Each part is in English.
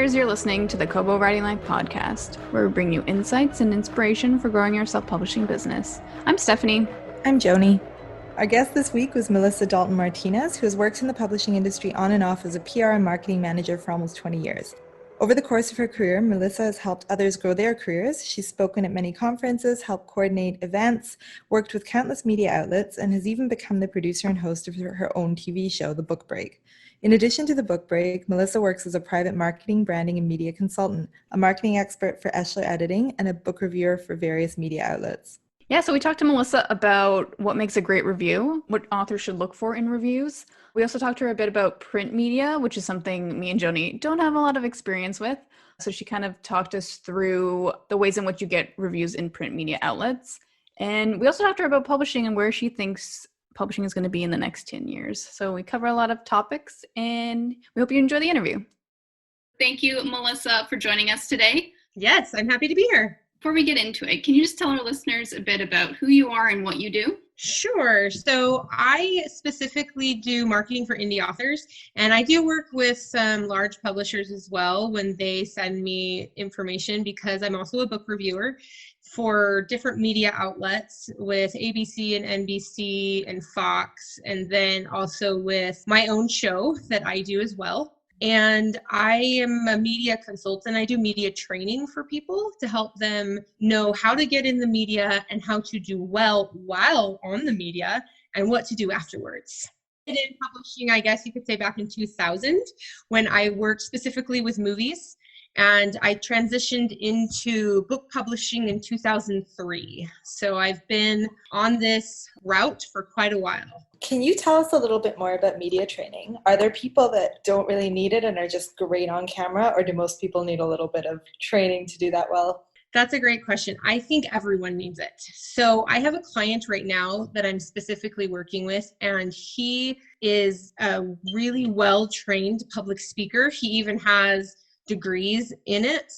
readers, you're listening to the Kobo Writing Life podcast, where we bring you insights and inspiration for growing your self-publishing business. I'm Stephanie. I'm Joni. Our guest this week was Melissa Dalton Martinez, who has worked in the publishing industry on and off as a PR and marketing manager for almost 20 years. Over the course of her career, Melissa has helped others grow their careers. She's spoken at many conferences, helped coordinate events, worked with countless media outlets, and has even become the producer and host of her own TV show, The Book Break. In addition to The Book Break, Melissa works as a private marketing, branding, and media consultant, a marketing expert for Eschler Editing, and a book reviewer for various media outlets. Yeah, so we talked to Melissa about what makes a great review, what authors should look for in reviews. We also talked to her a bit about print media, which is something me and Joni don't have a lot of experience with. So she kind of talked us through the ways in which you get reviews in print media outlets. And we also talked to her about publishing and where she thinks publishing is going to be in the next 10 years. So we cover a lot of topics, and we hope you enjoy the interview. Thank you, Melissa, for joining us today. Yes, I'm happy to be here. Before we get into it, can you just tell our listeners a bit about who you are and what you do? Sure. So I specifically do marketing for indie authors, and I do work with some large publishers as well when they send me information, because I'm also a book reviewer for different media outlets with ABC and NBC and Fox, and then also with my own show that I do as well. And I am a media consultant. I do media training for people to help them know how to get in the media and how to do well while on the media and what to do afterwards. And in publishing, I guess you could say back in 2000, when I worked specifically with movies, and I transitioned into book publishing in 2003. So I've been on this route for quite a while. Can you tell us a little bit more about media training? Are there people that don't really need it and are just great on camera, or do most people need a little bit of training to do that well? That's a great question. I think everyone needs it. So I have a client right now that I'm specifically working with, and he is a really well-trained public speaker. He even has degrees in it,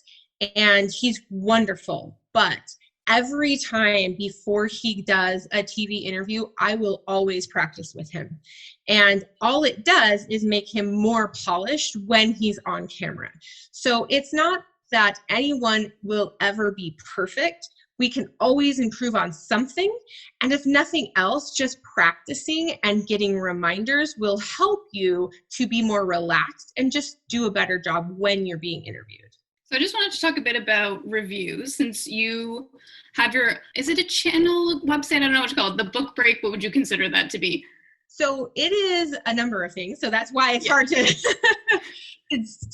and he's wonderful. But every time before he does a TV interview, I will always practice with him. And all it does is make him more polished when he's on camera. So it's not that anyone will ever be perfect. We can always improve on something. And if nothing else, just practicing and getting reminders will help you to be more relaxed and just do a better job when you're being interviewed. So I just wanted to talk a bit about reviews, since you have is it a channel, website? I don't know what to call it. The Book Break, what would you consider that to be? So it is a number of things. So that's why it's hard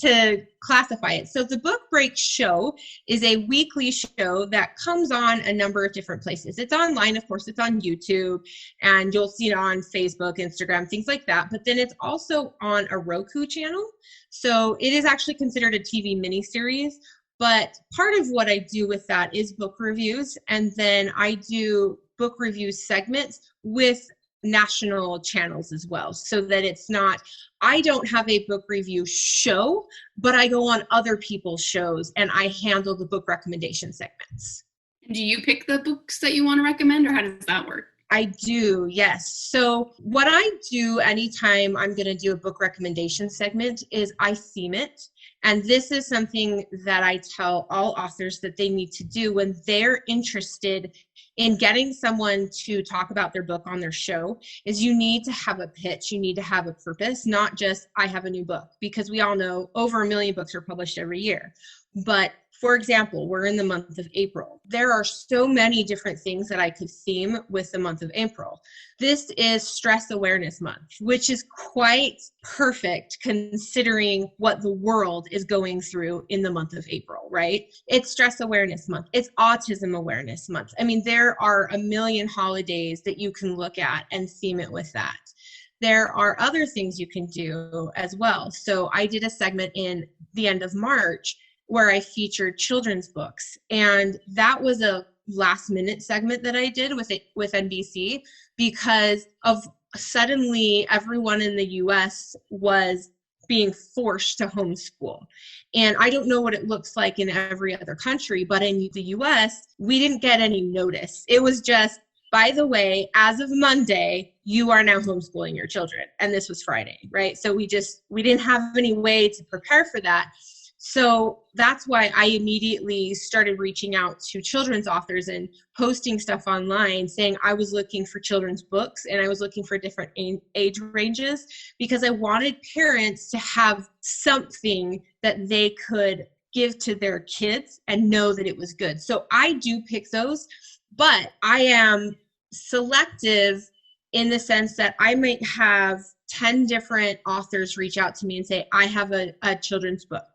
to classify it. So the Book Break show is a weekly show that comes on a number of different places. It's online, of course, it's on YouTube, and you'll see it on Facebook, Instagram, things like that. But then it's also on a Roku channel. So it is actually considered a TV miniseries. But part of what I do with that is book reviews. And then I do book review segments with national channels as well, so that it's not, I don't have a book review show, but I go on other people's shows and I handle the book recommendation segments. Do you pick the books that you want to recommend, or how does that work? I do, yes. So what I do anytime I'm going to do a book recommendation segment is I theme it. And this is something that I tell all authors that they need to do when they're interested in getting someone to talk about their book on their show, is you need to have a pitch. You need to have a purpose, not just, I have a new book, because we all know over 1 million books are published every year. But for example, we're in the month of April. There are so many different things that I could theme with the month of April. This is Stress Awareness Month, which is quite perfect considering what the world is going through in the month of April, right? It's Stress Awareness Month. It's Autism Awareness Month. I mean, there are 1 million holidays that you can look at and theme it with that. There are other things you can do as well. So I did a segment in the end of March where I featured children's books. And that was a last minute segment that I did with NBC, because of suddenly everyone in the US was being forced to homeschool. And I don't know what it looks like in every other country, but in the US, we didn't get any notice. It was just, by the way, as of Monday, you are now homeschooling your children. And this was Friday, right? So we didn't have any way to prepare for that. So that's why I immediately started reaching out to children's authors and posting stuff online saying I was looking for children's books and I was looking for different age ranges, because I wanted parents to have something that they could give to their kids and know that it was good. So I do pick those, but I am selective in the sense that I might have 10 different authors reach out to me and say, I have a children's book,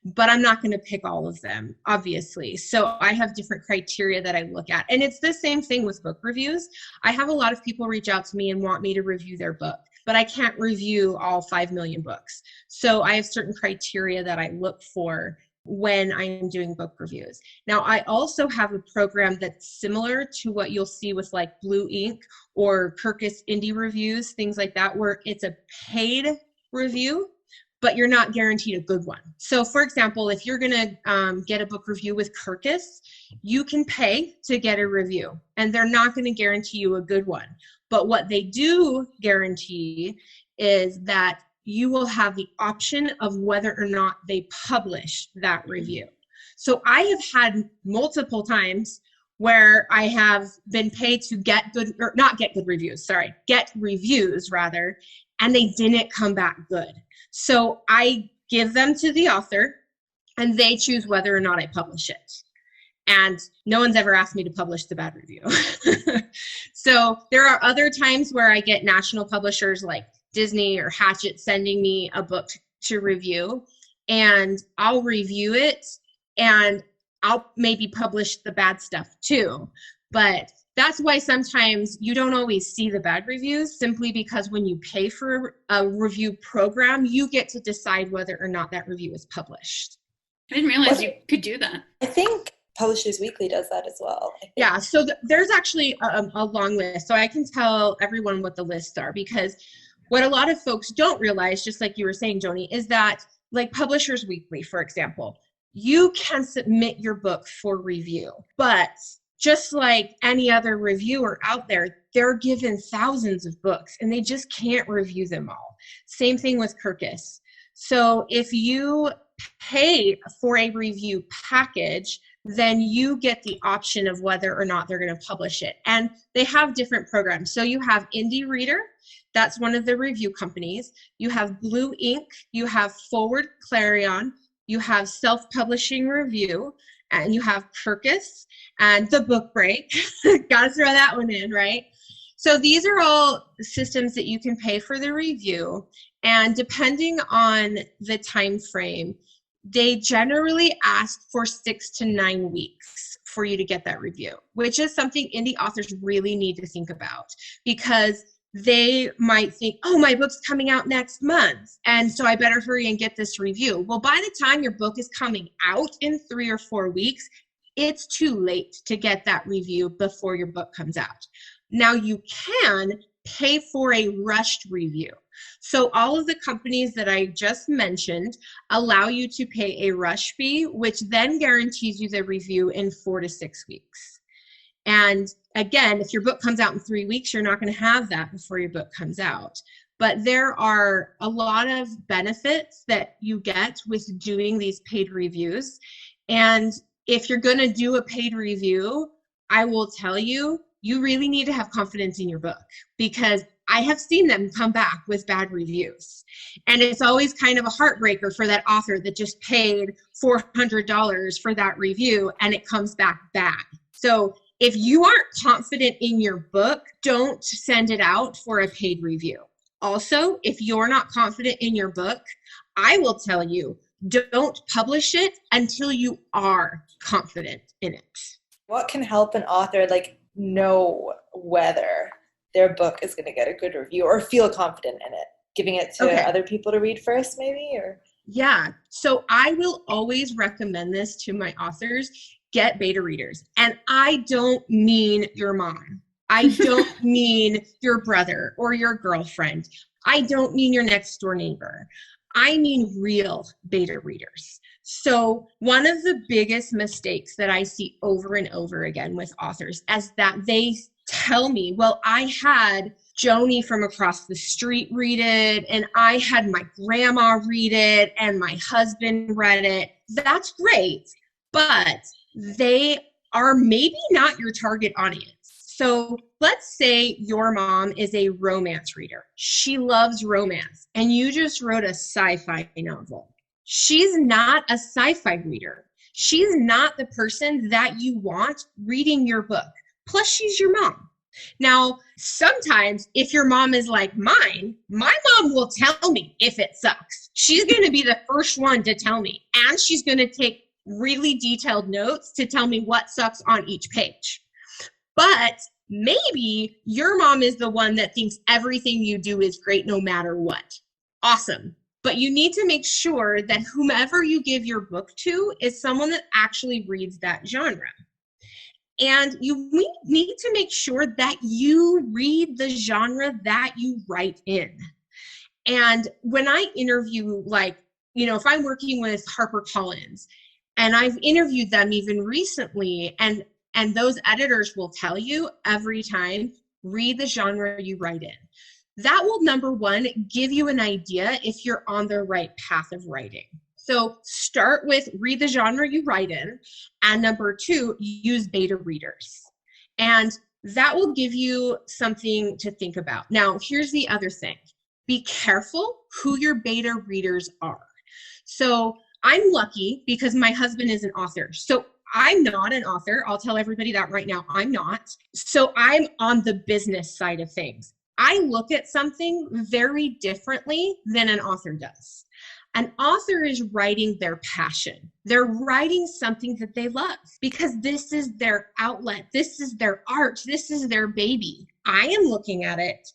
but I'm not going to pick all of them, obviously. So I have different criteria that I look at. And it's the same thing with book reviews. I have a lot of people reach out to me and want me to review their book, but I can't review all 5 million books. So I have certain criteria that I look for when I'm doing book reviews. Now, I also have a program that's similar to what you'll see with like Blue Ink or Kirkus Indie Reviews, things like that, where it's a paid review, but you're not guaranteed a good one. So for example, if you're gonna get a book review with Kirkus, you can pay to get a review and they're not gonna guarantee you a good one. But what they do guarantee is that you will have the option of whether or not they publish that review. So I have had multiple times where I have been paid to get good, or not get good reviews, sorry, get reviews rather, and they didn't come back good. So I give them to the author and they choose whether or not I publish it. And no one's ever asked me to publish the bad review. So there are other times where I get national publishers like Disney or Hachette sending me a book to review, and I'll review it and I'll maybe publish the bad stuff too. But that's why sometimes you don't always see the bad reviews, simply because when you pay for a review program, you get to decide whether or not that review is published. I didn't realize you could do that. I think Publishers Weekly does that as well. Yeah, so there's actually a long list. So I can tell everyone what the lists are, because what a lot of folks don't realize, just like you were saying, Joni, is that like Publishers Weekly, for example, you can submit your book for review, but just like any other reviewer out there, they're given thousands of books and they just can't review them all. Same thing with Kirkus. So if you pay for a review package, then you get the option of whether or not they're going to publish it. And they have different programs. So you have Indie Reader, that's one of the review companies. You have Blue Ink, you have Forward Clarion, you have Self-Publishing Review, and you have Kirkus and the Book Break. Got to throw that one in, right? So these are all systems that you can pay for the review. And depending on the time frame, they generally ask for 6 to 9 weeks for you to get that review, which is something indie authors really need to think about, because they might think, oh, my book's coming out next month, and so I better hurry and get this review. Well, by the time your book is coming out in 3 or 4 weeks, it's too late to get that review before your book comes out. Now, you can pay for a rushed review. So all of the companies that I just mentioned allow you to pay a rush fee, which then guarantees you the review in 4 to 6 weeks. And again, if your book comes out in 3 weeks, you're not going to have that before your book comes out. But there are a lot of benefits that you get with doing these paid reviews. And if you're going to do a paid review, I will tell you, you really need to have confidence in your book, because I have seen them come back with bad reviews. And it's always kind of a heartbreaker for that author that just paid $400 for that review and it comes back bad. So if you aren't confident in your book, don't send it out for a paid review. Also, if you're not confident in your book, I will tell you, don't publish it until you are confident in it. What can help an author know whether their book is going to get a good review or feel confident in it? Giving it to other people to read first, maybe? Or yeah. So I will always recommend this to my authors. Get beta readers. And I don't mean your mom. I don't mean your brother or your girlfriend. I don't mean your next door neighbor. I mean real beta readers. So one of the biggest mistakes that I see over and over again with authors is that they tell me, well, I had Joni from across the street read it, and I had my grandma read it, and my husband read it. That's great, but they are maybe not your target audience. So let's say your mom is a romance reader. She loves romance, and you just wrote a sci-fi novel. She's not a sci-fi reader. She's not the person that you want reading your book. Plus, she's your mom. Now, sometimes if your mom is like mine, my mom will tell me if it sucks. She's going to be the first one to tell me, and she's going to take really detailed notes to tell me what sucks on each page. But maybe your mom is the one that thinks everything you do is great no matter what. Awesome. But you need to make sure that whomever you give your book to is someone that actually reads that genre. And you need to make sure that you read the genre that you write in. And when I interview, if I'm working with HarperCollins, and I've interviewed them even recently, and those editors will tell you every time, read the genre you write in. That will, number one, give you an idea if you're on the right path of writing. So start with read the genre you write in, and number two, use beta readers. And that will give you something to think about. Now, here's the other thing. Be careful who your beta readers are. So I'm lucky because my husband is an author. So I'm not an author. I'll tell everybody that right now. I'm not. So I'm on the business side of things. I look at something very differently than an author does. An author is writing their passion. They're writing something that they love because this is their outlet. This is their art. This is their baby. I am looking at it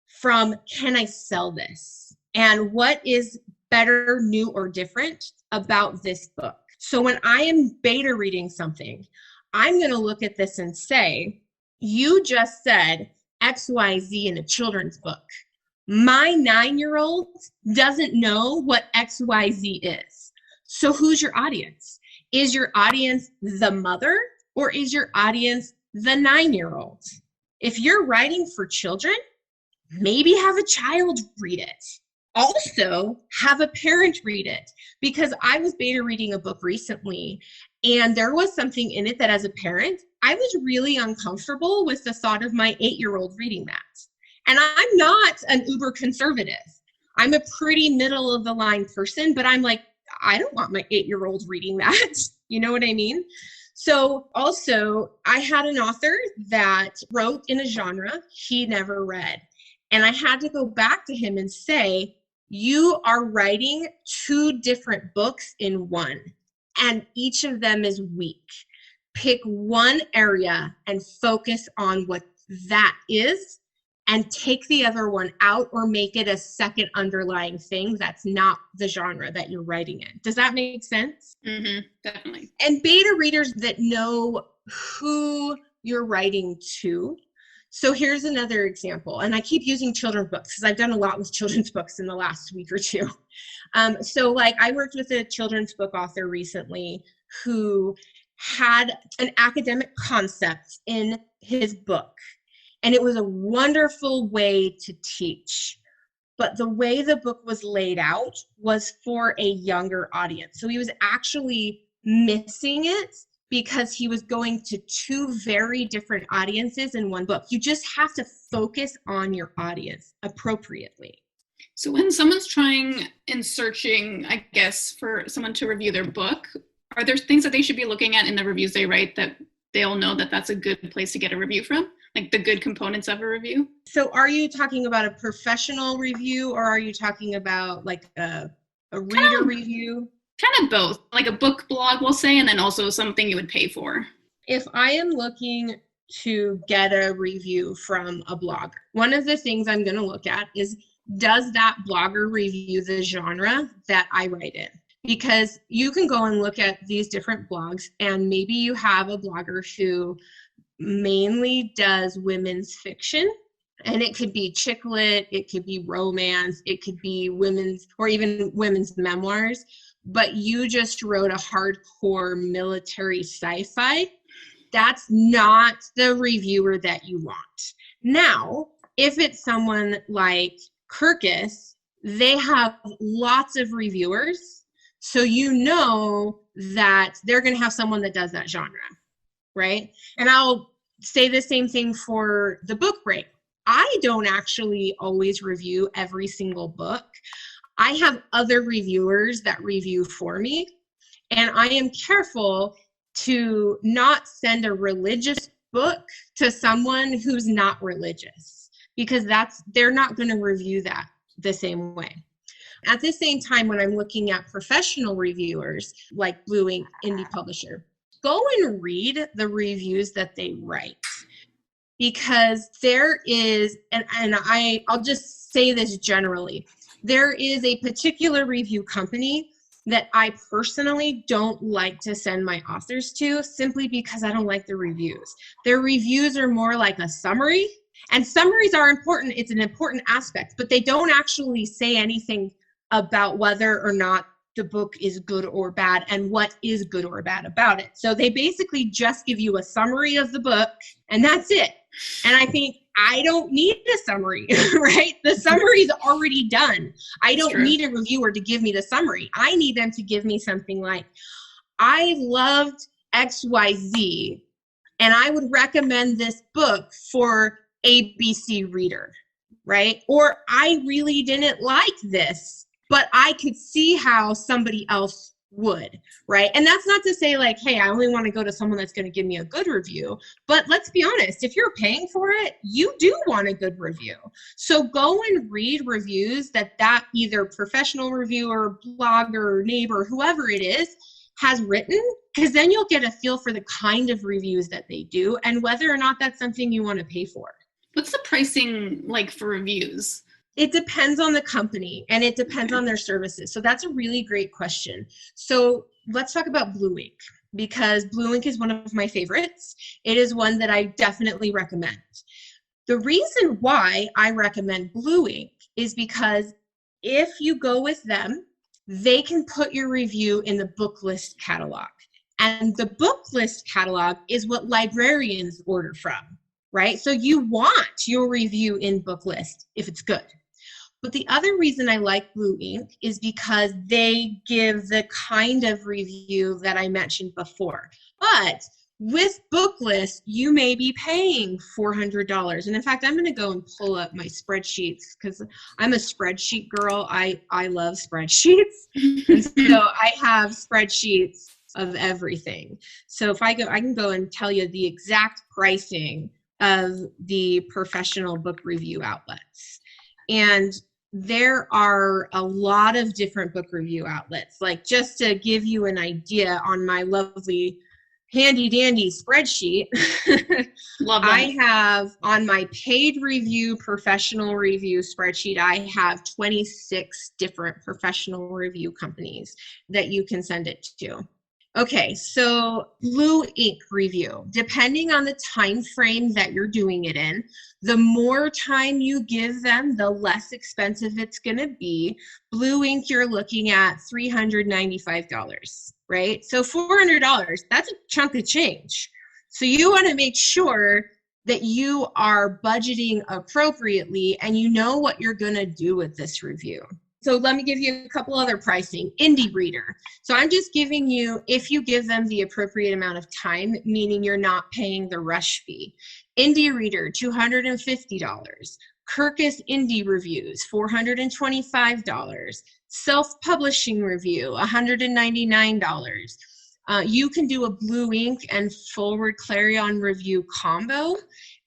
from, can I sell this? And what is better, new, or different about this book? So when I am beta reading something, I'm going to look at this and say, you just said XYZ in a children's book. My 9-year-old doesn't know what XYZ is. So who's your audience? Is your audience the mother, or is your audience the 9-year-old? If you're writing for children, maybe have a child read it. Also, have a parent read it, because I was beta reading a book recently, and there was something in it that as a parent, I was really uncomfortable with the thought of my 8-year-old reading that. And I'm not an uber conservative. I'm a pretty middle of the line person, but I'm like, I don't want my 8-year-old reading that. You know what I mean? So also, I had an author that wrote in a genre he never read. And I had to go back to him and say, you are writing 2 different books in one, and each of them is weak. Pick one area and focus on what that is, and take the other one out or make it a second underlying thing that's not the genre that you're writing in. Does that make sense? Mm-hmm, definitely. And beta readers that know who you're writing to. So here's another example, and I keep using children's books because I've done a lot with children's books in the last week or two. So I worked with a children's book author recently who had an academic concept in his book, and it was a wonderful way to teach. But the way the book was laid out was for a younger audience. So he was actually missing it because he was going to 2 very different audiences in one book. You just have to focus on your audience appropriately. So when someone's trying and searching, I guess, for someone to review their book, are there things that they should be looking at in the reviews they write that they'll know that that's a good place to get a review from? Like the good components of a review? So are you talking about a professional review, or are you talking about like a reader review? Kind of both, like a book blog, we'll say, and then also something you would pay for. If I am looking to get a review from a blogger, one of the things I'm going to look at is, does that blogger review the genre that I write in? Because you can go and look at these different blogs, and maybe you have a blogger who mainly does women's fiction, and it could be chick lit, it could be romance, it could be women's or even women's memoirs, but you just wrote a hardcore military sci-fi. That's not the reviewer that you want. Now, if it's someone like Kirkus, they have lots of reviewers. So you know that they're going to have someone that does that genre, right? And I'll say the same thing for the book break. I don't actually always review every single book. I have other reviewers that review for me, and I am careful to not send a religious book to someone who's not religious, because they're not going to review that the same way. At the same time, when I'm looking at professional reviewers like Blue Ink Indie Publisher, go and read the reviews that they write, because there is, and I'll just say this generally, there is a particular review company that I personally don't like to send my authors to, simply because I don't like the reviews. Their reviews are more like a summary, and summaries are important. It's an important aspect, but they don't actually say anything about whether or not the book is good or bad and what is good or bad about it. So they basically just give you a summary of the book, and that's it. And I think, I don't need a summary, right? The summary is already done. I don't need a reviewer to give me the summary. I need them to give me something like, I loved XYZ, and I would recommend this book for ABC reader, right? Or I really didn't like this, but I could see how somebody else would, right? And that's not to say like, hey, I only want to go to someone that's going to give me a good review. But let's be honest, if you're paying for it, you do want a good review. So go and read reviews that either professional reviewer, blogger, neighbor, whoever it is, has written, because then you'll get a feel for the kind of reviews that they do and whether or not that's something you want to pay for. What's the pricing like for reviews? It depends on the company, and it depends on their services. So that's a really great question. So let's talk about Blue Ink, because Blue Ink is one of my favorites. It is one that I definitely recommend. The reason why I recommend Blue Ink is because if you go with them, they can put your review in the book list catalog. And the book list catalog is what librarians order from, right? So you want your review in book list if it's good. But the other reason I like Blue Ink is because they give the kind of review that I mentioned before. But with Booklist, you may be paying $400. And in fact, I'm going to go and pull up my spreadsheets, because I'm a spreadsheet girl. I love spreadsheets. And so I have spreadsheets of everything. So if I can go and tell you the exact pricing of the professional book review outlets. And there are a lot of different book review outlets. Like, just to give you an idea, on my lovely handy dandy spreadsheet, I have on my paid review, professional review spreadsheet, I have 26 different professional review companies that you can send it to. Okay, so Blue Ink review, depending on the time frame that you're doing it in, the more time you give them, the less expensive it's going to be. Blue Ink, you're looking at $395, right? So $400, that's a chunk of change. So you want to make sure that you are budgeting appropriately and you know what you're going to do with this review. So let me give you a couple other pricing. Indie Reader. So I'm just giving you, if you give them the appropriate amount of time, meaning you're not paying the rush fee. Indie Reader, $250. Kirkus Indie Reviews, $425. Self-Publishing Review, $199. You can do a Blue Ink and Forward Clarion Review combo.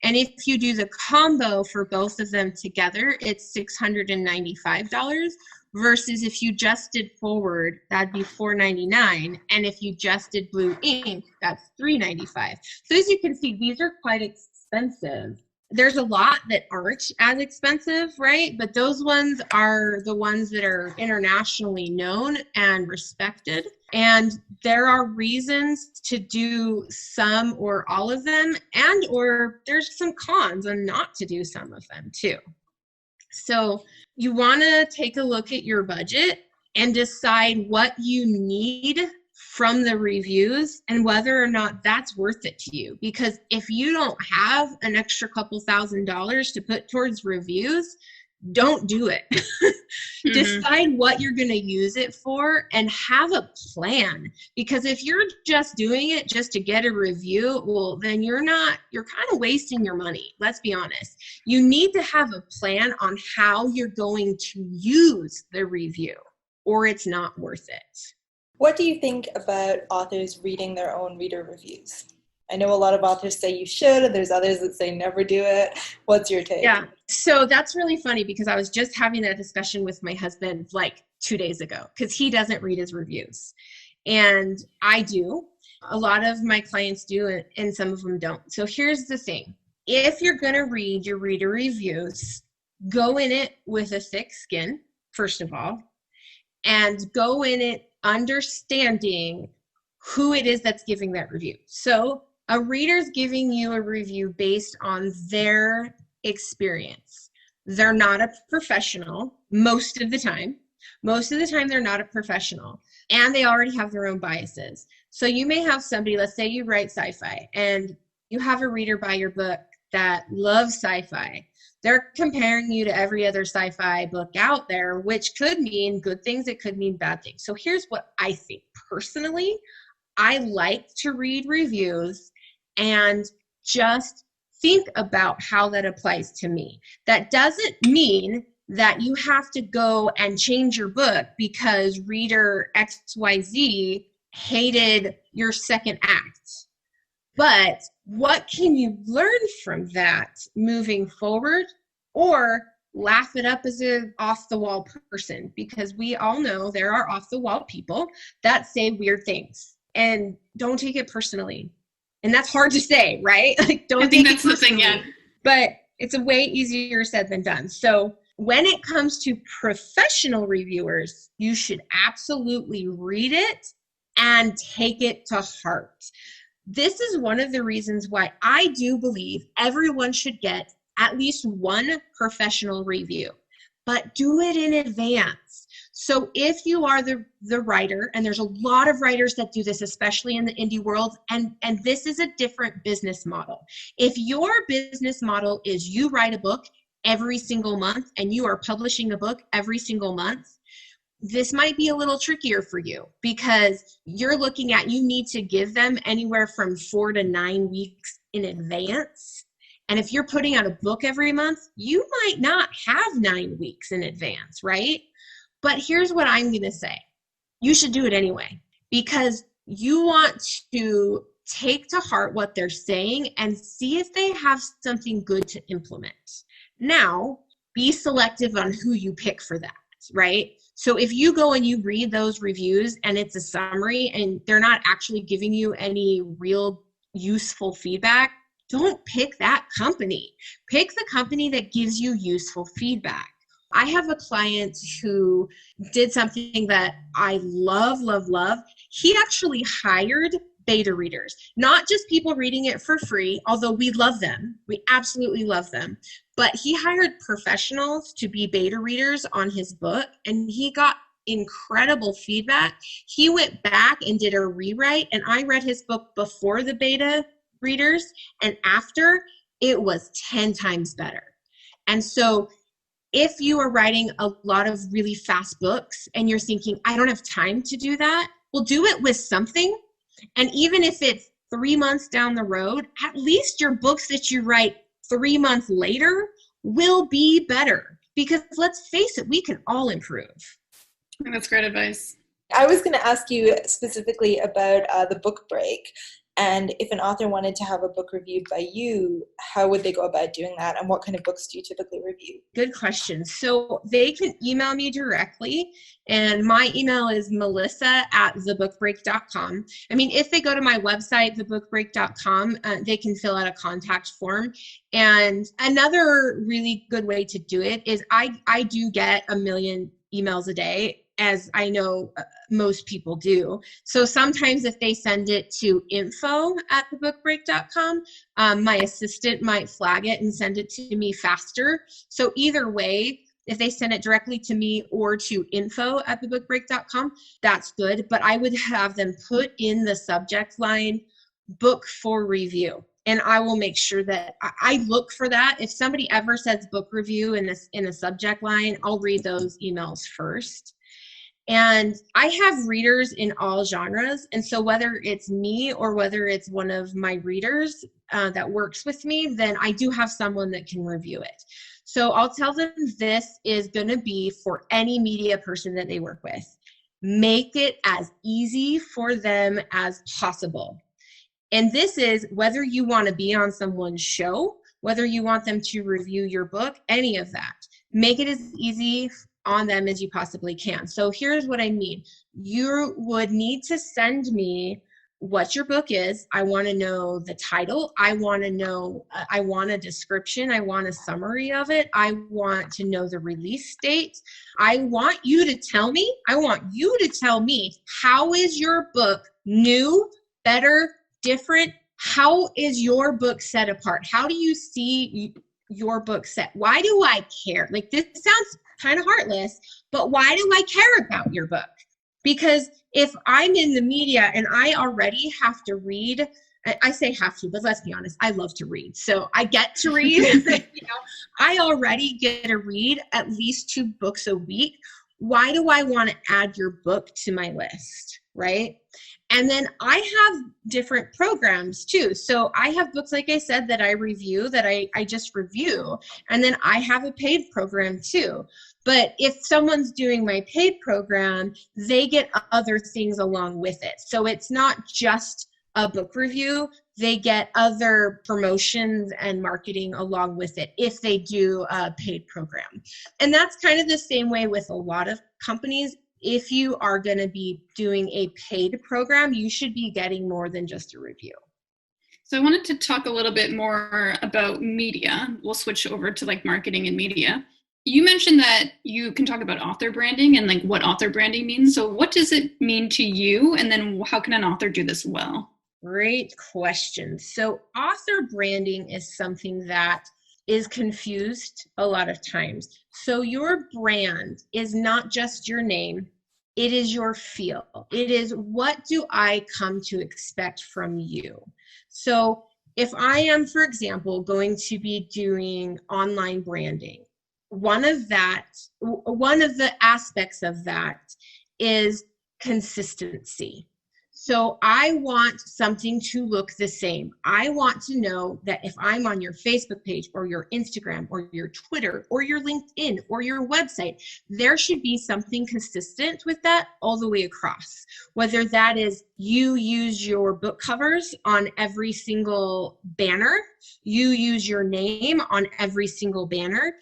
And if you do the combo for both of them together, it's $695, versus if you just did Forward, that'd be $499. And if you just did Blue Ink, that's $395. So as you can see, these are quite expensive. There's a lot that aren't as expensive, right? But those ones are the ones that are internationally known and respected. And there are reasons to do some or all of them, and or there's some cons on not to do some of them too. So you want to take a look at your budget and decide what you need from the reviews and whether or not that's worth it to you. Because if you don't have an extra couple $1,000s to put towards reviews, don't do it. Decide what you're going to use it for and have a plan. Because if you're just doing it just to get a review, well, then you're kind of wasting your money. Let's be honest. You need to have a plan on how you're going to use the review, or it's not worth it. What do you think about authors reading their own reader reviews? I know a lot of authors say you should, and there's others that say never do it. What's your take? Yeah, so that's really funny because I was just having that discussion with my husband like 2 days ago because he doesn't read his reviews. And I do. A lot of my clients do, and some of them don't. So here's the thing. If you're going to read your reader reviews, go in it with a thick skin, first of all, and go in it understanding who it is that's giving that review. So a reader's giving you a review based on their experience. They're not a professional most of the time. Most of the time, they're not a professional, and they already have their own biases. So you may have somebody, let's say you write sci-fi, and you have a reader buy your book that loves sci-fi. They're comparing you to every other sci-fi book out there, which could mean good things, it could mean bad things. So here's what I think. Personally, I like to read reviews and just think about how that applies to me. That doesn't mean that you have to go and change your book because reader XYZ hated your second act. But what can you learn from that moving forward, or laugh it up as an off-the-wall person? Because we all know there are off-the-wall people that say weird things, and don't take it personally. And that's hard to say, right? Like, don't I think take that's it the thing, personally. yeah. But it's a way easier said than done. So when it comes to professional reviewers, you should absolutely read it and take it to heart. This is one of the reasons why I do believe everyone should get at least one professional review, but do it in advance. So if you are the writer, and there's a lot of writers that do this, especially in the indie world, and this is a different business model. If your business model is you write a book every single month and you are publishing a book every single month, this might be a little trickier for you because you're looking at, you need to give them anywhere from 4 to 9 weeks in advance. And if you're putting out a book every month, you might not have 9 weeks in advance, right? But here's what I'm going to say. You should do it anyway, because you want to take to heart what they're saying and see if they have something good to implement. Now, be selective on who you pick for that, right? So if you go and you read those reviews and it's a summary and they're not actually giving you any real useful feedback, don't pick that company. Pick the company that gives you useful feedback. I have a client who did something that I love. He actually hired beta readers, not just people reading it for free, although we love them. We absolutely love them. But he hired professionals to be beta readers on his book, and he got incredible feedback. He went back and did a rewrite, and I read his book before the beta readers, and after, it was 10 times better. And so if you are writing a lot of really fast books and you're thinking, I don't have time to do that, well, do it with something. And even if it's 3 months down the road, at least your books that you write 3 months later will be better. Because let's face it, we can all improve. I think that's great advice. I was going to ask you specifically about the book break. And if an author wanted to have a book reviewed by you, how would they go about doing that? And what kind of books do you typically review? Good question. So they can email me directly. And my email is melissa@thebookbreak.com. I mean, if they go to my website, thebookbreak.com, they can fill out a contact form. And another really good way to do it is I do get 1 million emails a day, as I know most people do. So sometimes if they send it to info@thebookbreak.com, my assistant might flag it and send it to me faster. So either way, If they send it directly to me or to info@thebookbreak.com, that's good. But I would have them put in the subject line, book for review. And I will make sure that I look for that. If somebody ever says book review in a subject line, I'll read those emails first. And I have readers in all genres. And so whether it's me or whether it's one of my readers that works with me, then I do have someone that can review it. So I'll tell them this is going to be for any media person that they work with. Make it as easy for them as possible. And this is whether you want to be on someone's show, whether you want them to review your book, any of that. Make it as easy on them as you possibly can. So here's what I mean. You would need to send me what your book is. I want to know the title. I want to know, I want a description. I want a summary of it. I want to know the release date. I want you to tell me, how is your book new, better, different? How is your book set apart? How do you see your book set? Why do I care? Like, this sounds kind of heartless, but why do I care about your book? Because if I'm in the media and I already have to read, I say have to, but let's be honest, I love to read. So I get to read, I already get to read at least 2 books a week. Why do I want to add your book to my list, right? And then I have different programs too. So I have books, like I said, that I review, that I just review. And then I have a paid program too. But if someone's doing my paid program, they get other things along with it. So it's not just a book review. They get other promotions and marketing along with it if they do a paid program. And that's kind of the same way with a lot of companies. If you are going to be doing a paid program, you should be getting more than just a review. So I wanted to talk a little bit more about media. We'll switch over to like marketing and media. You mentioned that you can talk about author branding and like what author branding means. So what does it mean to you? And then how can an author do this well? Great question. So author branding is something that is confused a lot of times. So your brand is not just your name, it is your feel. It is, what do I come to expect from you? So if I am, for example, going to be doing online branding, one of the aspects of that is consistency. So I want something to look the same. I want to know that if I'm on your Facebook page or your Instagram or your Twitter or your LinkedIn or your website, there should be something consistent with that all the way across. Whether that is you use your book covers on every single banner, you use your name on every single banner,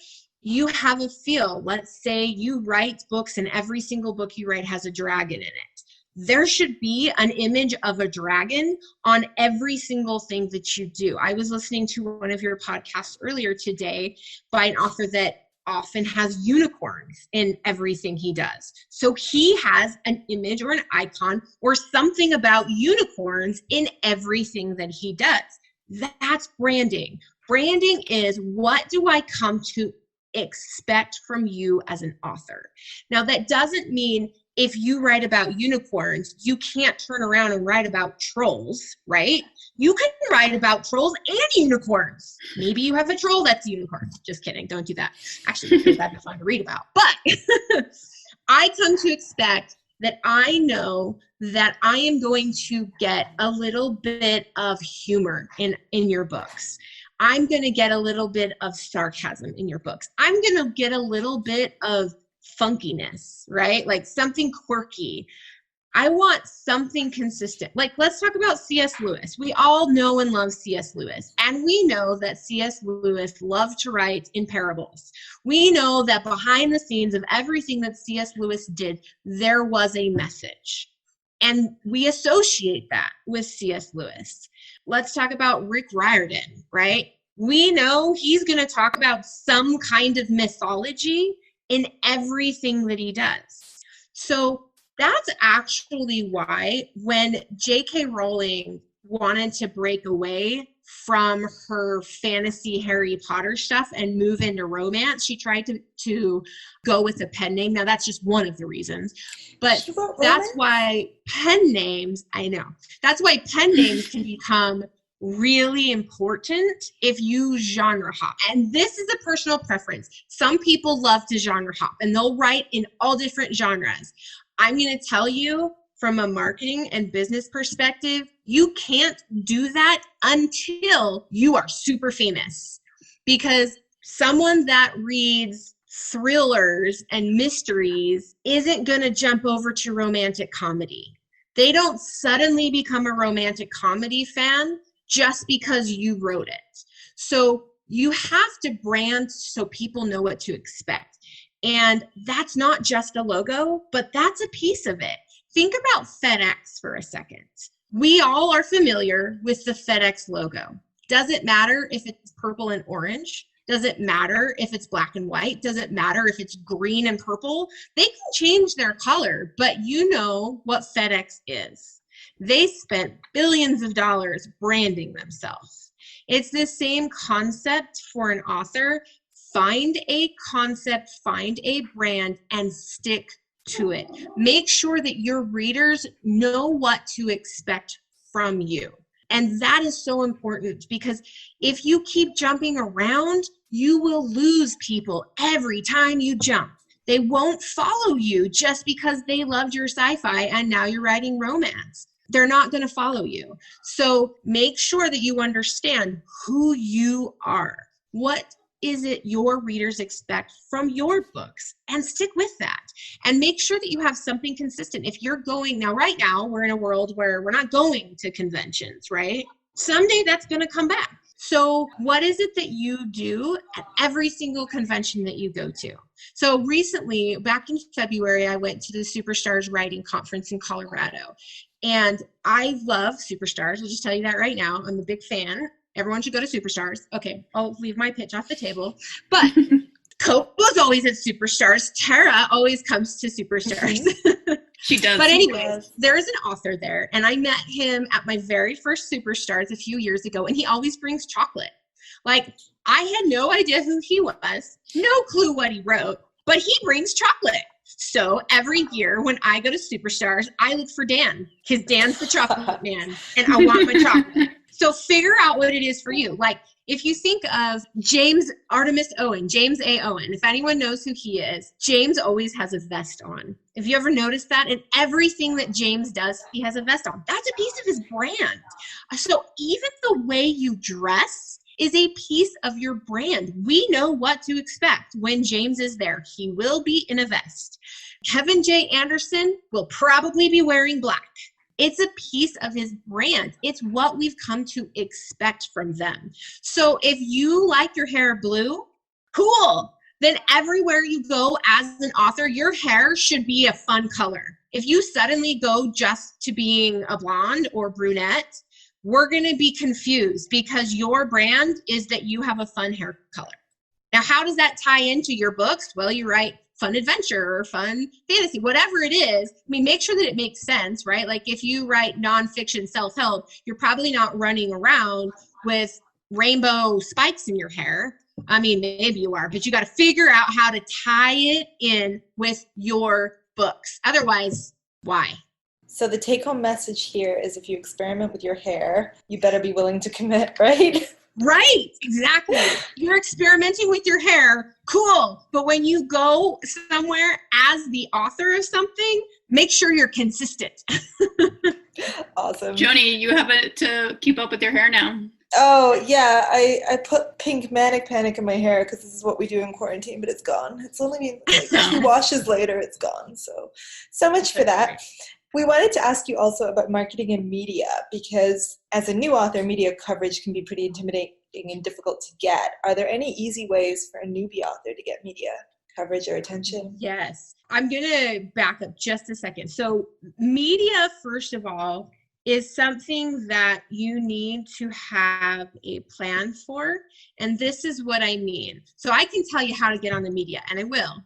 you have a feel. Let's say you write books and every single book you write has a dragon in it. There should be an image of a dragon on every single thing that you do. I was listening to one of your podcasts earlier today by an author that often has unicorns in everything he does. So he has an image or an icon or something about unicorns in everything that he does. That's branding. Branding is, what do I come to expect from you as an author? Now, that doesn't mean if you write about unicorns, you can't turn around and write about trolls, right? You can write about trolls and unicorns. Maybe you have a troll that's a unicorn. Just kidding. Don't do that. Actually, because that'd be fun to read about. But I come to expect that I know that I am going to get a little bit of humor in your books. I'm going to get a little bit of sarcasm in your books. I'm going to get a little bit of funkiness, right? Like something quirky. I want something consistent. Like, let's talk about C.S. Lewis. We all know and love C.S. Lewis. And we know that C.S. Lewis loved to write in parables. We know that behind the scenes of everything that C.S. Lewis did, there was a message. And we associate that with C.S. Lewis. Let's talk about Rick Riordan, right? We know he's going to talk about some kind of mythology in everything that he does. So that's actually why when J.K. Rowling wanted to break away from her fantasy Harry Potter stuff and move into romance. She tried to go with a pen name. Now, that's just one of the reasons. But that's why pen names, I know, that's why pen names can become really important if you genre hop. And this is a personal preference. Some people love to genre hop and they'll write in all different genres. I'm going to tell you, from a marketing and business perspective, you can't do that until you are super famous. Because someone that reads thrillers and mysteries isn't going to jump over to romantic comedy. They don't suddenly become a romantic comedy fan just because you wrote it. So you have to brand so people know what to expect. And that's not just a logo, but that's a piece of it. Think about FedEx for a second. We all are familiar with the FedEx logo. Does it matter if it's purple and orange? Does it matter if it's black and white? Does it matter if it's green and purple? They can change their color, but you know what FedEx is. They spent billions of dollars branding themselves. It's the same concept for an author. Find a concept, find a brand, and stick to it. Make sure that your readers know what to expect from you. And that is so important, because if you keep jumping around, you will lose people every time you jump. They won't follow you just because they loved your sci-fi and now you're writing romance. They're not going to follow you. So make sure that you understand who you are. What is it your readers expect from your books, and stick with that, and make sure that you have something consistent. If you're going now, right now, we're in a world where we're not going to conventions, right? Someday that's going to come back. So what is it that you do at every single convention that you go to? So recently, back in February, I went to the Superstars Writing Conference in Colorado, and I love Superstars. I'll just tell you that right now. I'm a big fan. Everyone should go to Superstars. Okay, I'll leave my pitch off the table. But Kobo's always at Superstars. Tara always comes to Superstars. She does. But anyways, there is an author there, and I met him at my very first Superstars a few years ago, and he always brings chocolate. Like, I had no idea who he was, no clue what he wrote, but he brings chocolate. So every year when I go to Superstars, I look for Dan, because Dan's the chocolate man, and I want my chocolate. So figure out what it is for you. Like, if you think of James A. Owen, if anyone knows who he is, James always has a vest on. Have you ever noticed that? And everything that James does, he has a vest on. That's a piece of his brand. So even the way you dress is a piece of your brand. We know what to expect when James is there. He will be in a vest. Kevin J. Anderson will probably be wearing black. It's a piece of his brand. It's what we've come to expect from them. So if you like your hair blue, cool. Then everywhere you go as an author, your hair should be a fun color. If you suddenly go just to being a blonde or brunette, we're going to be confused, because your brand is that you have a fun hair color. Now, how does that tie into your books? Well, you write fun adventure or fun fantasy, whatever it is. I mean, make sure that it makes sense, right? Like, if you write nonfiction self-help, you're probably not running around with rainbow spikes in your hair. I mean, maybe you are, but you got to figure out how to tie it in with your books. Otherwise, why? So the take-home message here is, if you experiment with your hair, you better be willing to commit, right? Right, exactly. You're experimenting with your hair, cool. But when you go somewhere as the author of something, make sure you're consistent. Awesome. Joni, you have to keep up with your hair now. Oh, yeah. I put pink manic panic in my hair because this is what we do in quarantine, but it's gone. It's only been like a few washes later, it's gone. So much for that. We wanted to ask you also about marketing and media, because as a new author, media coverage can be pretty intimidating and difficult to get. Are there any easy ways for a newbie author to get media coverage or attention? Yes. I'm going to back up just a second. So media, first of all, is something that you need to have a plan for. And this is what I mean. So I can tell you how to get on the media, and I will.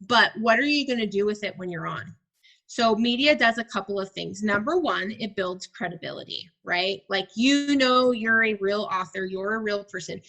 But what are you going to do with it when you're on? So media does a couple of things. Number one, it builds credibility, right? Like, you're a real author, you're a real person,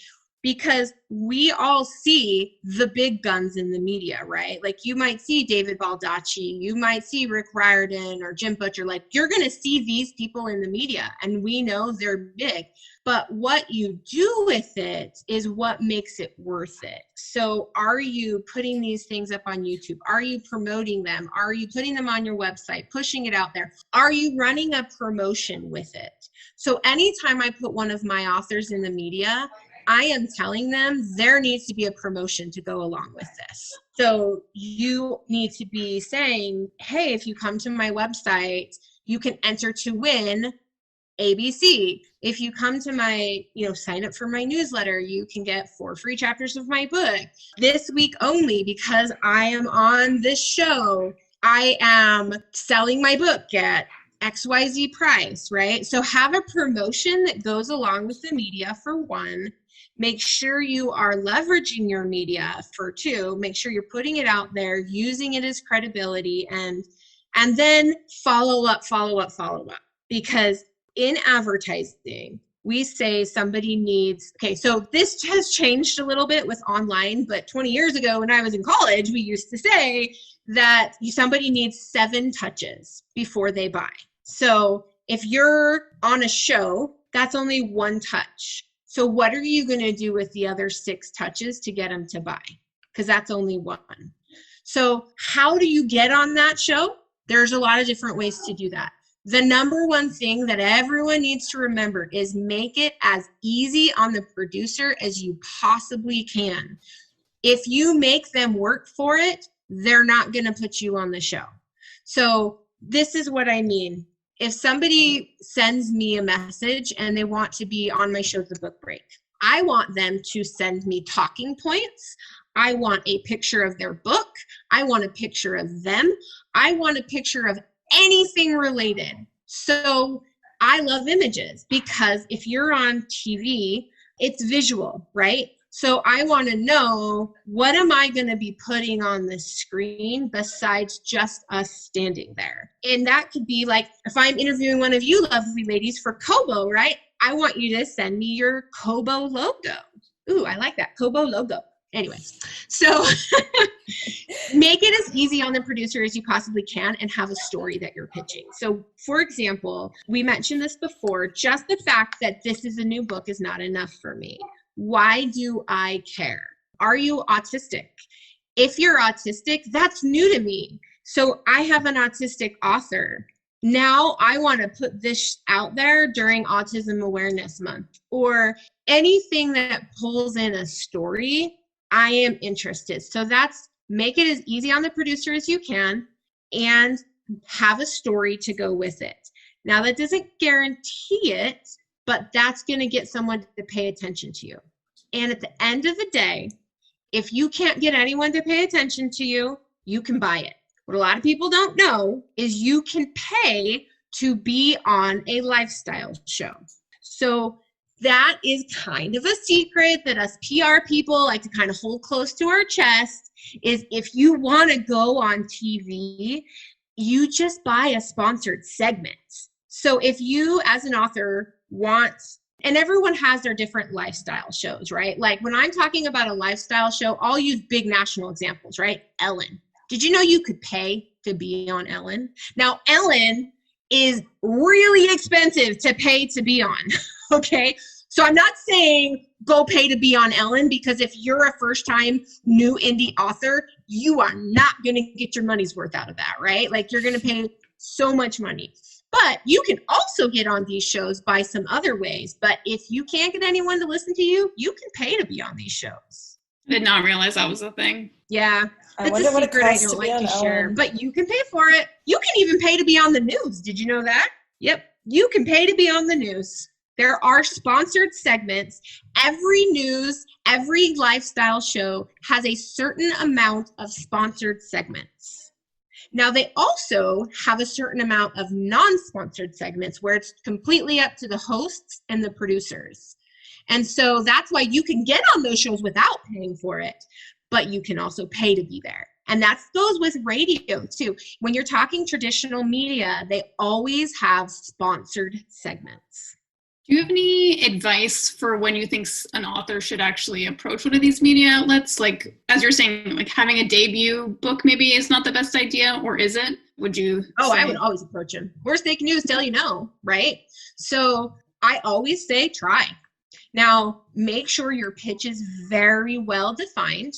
because we all see the big guns in the media, right? Like, you might see David Baldacci, you might see Rick Riordan or Jim Butcher. Like, you're going to see these people in the media, and we know they're big. But what you do with it is what makes it worth it. So are you putting these things up on YouTube? Are you promoting them? Are you putting them on your website, pushing it out there? Are you running a promotion with it? So anytime I put one of my authors in the media, I am telling them there needs to be a promotion to go along with this. So you need to be saying, hey, if you come to my website, you can enter to win ABC. If you come to my, sign up for my newsletter, you can get 4 free chapters of my book. This week only, because I am on this show, I am selling my book at XYZ price, right? So have a promotion that goes along with the media for one. Make sure you are leveraging your media for two. Make sure you're putting it out there, using it as credibility, and then follow up. Because in advertising, we say somebody needs, so this has changed a little bit with online, but 20 years ago when I was in college, we used to say that somebody needs 7 touches before they buy. So if you're on a show, that's only 1 touch. So what are you going to do with the other 6 touches to get them to buy? Because that's only 1. So how do you get on that show? There's a lot of different ways to do that. The number one thing that everyone needs to remember is make it as easy on the producer as you possibly can. If you make them work for it, they're not going to put you on the show. So this is what I mean. If somebody sends me a message and they want to be on my show, The Book Break, I want them to send me talking points. I want a picture of their book. I want a picture of them. I want a picture of anything related. So I love images, because if you're on TV, it's visual, right? So I want to know, what am I going to be putting on the screen besides just us standing there? And that could be like, if I'm interviewing one of you lovely ladies for Kobo, right? I want you to send me your Kobo logo. Ooh, I like that, Kobo logo. Anyway, so make it as easy on the producer as you possibly can, and have a story that you're pitching. So for example, we mentioned this before, just the fact that this is a new book is not enough for me. Why do I care? Are you autistic? If you're autistic, that's new to me. So I have an autistic author. Now I want to put this out there during Autism Awareness Month, or anything that pulls in a story. I am interested. So that's, make it as easy on the producer as you can, and have a story to go with it. Now that doesn't guarantee it, but that's going to get someone to pay attention to you. And at the end of the day, if you can't get anyone to pay attention to you, you can buy it. What a lot of people don't know is you can pay to be on a lifestyle show. So that is kind of a secret that us PR people like to kind of hold close to our chest, is if you want to go on TV, you just buy a sponsored segment. So if you as an author want, and everyone has their different lifestyle shows, right? Like when I'm talking about a lifestyle show, I'll use big national examples, right? Ellen. Did you know you could pay to be on Ellen? Now, Ellen is really expensive to pay to be on, okay? So I'm not saying go pay to be on Ellen, because if you're a first-time new indie author, you are not going to get your money's worth out of that, right? Like, you're going to pay so much money. But you can also get on these shows by some other ways. But if you can't get anyone to listen to you, you can pay to be on these shows. I did not realize that was a thing. Yeah. I It's wonder a what it secret I costs don't to be like to on share, Ellen. but you can pay for it. You can even pay to be on the news. Did you know that? Yep. You can pay to be on the news. There are sponsored segments. Every news, every lifestyle show has a certain amount of sponsored segments. Now, they also have a certain amount of non-sponsored segments where it's completely up to the hosts and the producers. And so that's why you can get on those shows without paying for it, but you can also pay to be there. And that goes with radio too. When you're talking traditional media, they always have sponsored segments. Do you have any advice for when you think an author should actually approach one of these media outlets? Like, as you're saying, like having a debut book maybe is not the best idea, or is it? Would you say? I would always approach them. Worst they can do is tell you no, right? So I always say try. Now, make sure your pitch is very well defined.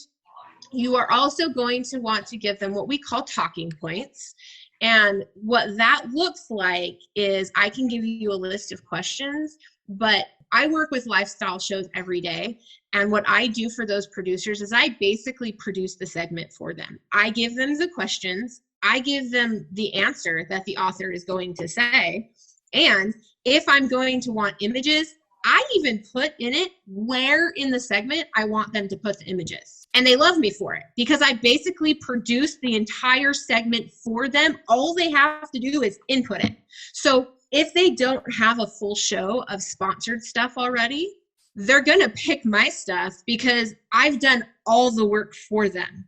You are also going to want to give them what we call talking points. And what that looks like is I can give you a list of questions, but I work with lifestyle shows every day. And what I do for those producers is I basically produce the segment for them. I give them the questions. I give them the answer that the author is going to say. And if I'm going to want images, I even put in it where in the segment I want them to put the images. And they love me for it because I basically produce the entire segment for them. All they have to do is input it. So if they don't have a full show of sponsored stuff already, they're going to pick my stuff because I've done all the work for them.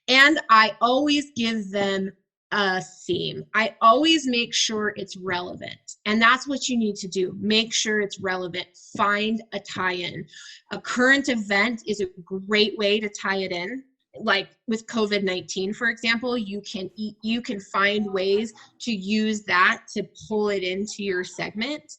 And I always give them a theme. I always make sure it's relevant. And that's what you need to do. Make sure it's relevant. Find a tie-in. A current event is a great way to tie it in. Like with COVID-19, for example, you can find ways to use that to pull it into your segment.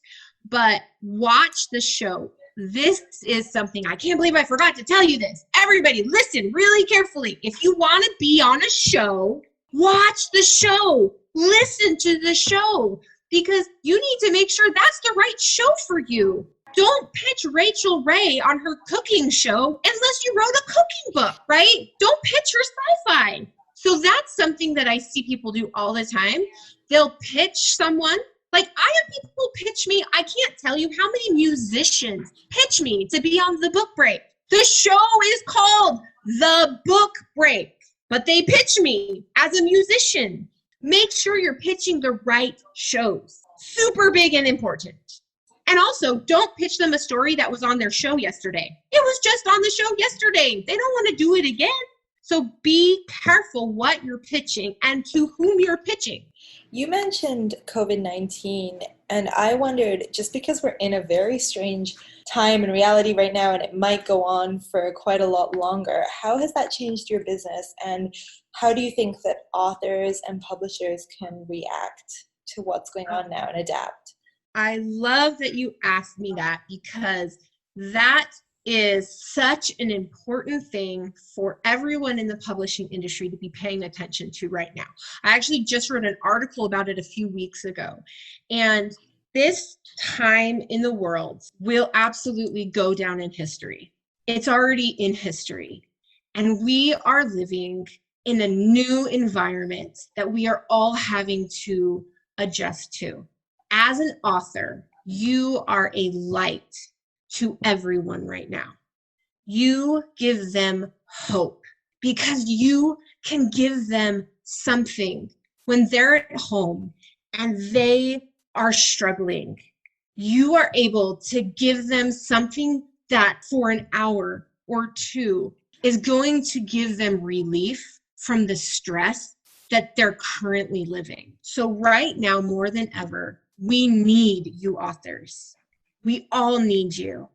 But watch the show. This is something, I can't believe I forgot to tell you this. Everybody, listen really carefully. If you want to be on a show, watch the show, listen to the show, because you need to make sure that's the right show for you. Don't pitch Rachel Ray on her cooking show unless you wrote a cooking book, right? Don't pitch her sci-fi. So that's something that I see people do all the time. They'll pitch someone. Like, I have people pitch me, I can't tell you how many musicians pitch me to be on The Book Break. The show is called The Book Break, but they pitch me as a musician. Make sure you're pitching the right shows. Super big and important. And also, don't pitch them a story that was on their show yesterday. It was just on the show yesterday. They don't want to do it again. So be careful what you're pitching and to whom you're pitching. You mentioned COVID-19, and I wondered, just because we're in a very strange time in reality right now, and it might go on for quite a lot longer, how has that changed your business? And how do you think that authors and publishers can react to what's going on now and adapt? I love that you asked me that, because that is such an important thing for everyone in the publishing industry to be paying attention to right now. I actually just wrote an article about it a few weeks ago. And this time in the world will absolutely go down in history. It's already in history. And we are living in a new environment that we are all having to adjust to. As an author, you are a light to everyone right now. You give them hope because you can give them something when they're at home and they are struggling. You are able to give them something that for an hour or two is going to give them relief from the stress that they're currently living. So right now, more than ever, we need you authors. We all need you.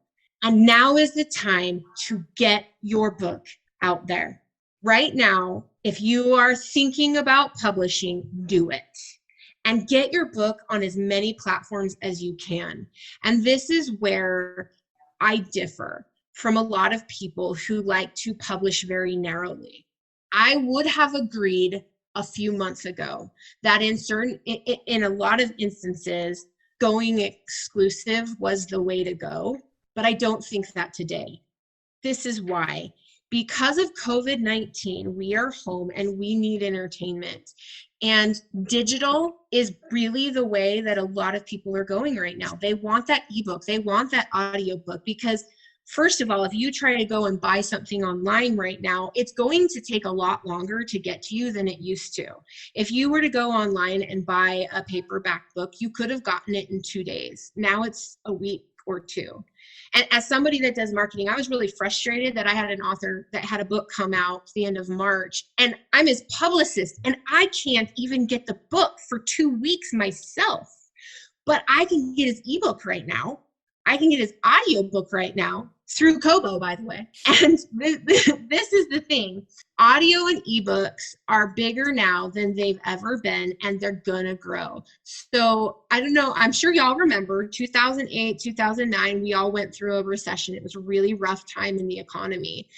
And now is the time to get your book out there. Right now, if you are thinking about publishing, do it. And get your book on as many platforms as you can. And this is where I differ from a lot of people who like to publish very narrowly. I would have agreed a few months ago that in a lot of instances, going exclusive was the way to go, but I don't think that today. This is why. Because of COVID-19, we are home and we need entertainment. And digital is really the way that a lot of people are going right now. They want that ebook, they want that audiobook, because first of all, if you try to go and buy something online right now, it's going to take a lot longer to get to you than it used to. If you were to go online and buy a paperback book, you could have gotten it in 2 days. Now it's a week or two. And as somebody that does marketing, I was really frustrated that I had an author that had a book come out at the end of March, and I'm his publicist, and I can't even get the book for 2 weeks myself. But I can get his ebook right now. I can get his audiobook right now through Kobo, by the way. And this is the thing. Audio and ebooks are bigger now than they've ever been, and they're going to grow. So I don't know. I'm sure y'all remember 2008, 2009, we all went through a recession. It was a really rough time in the economy,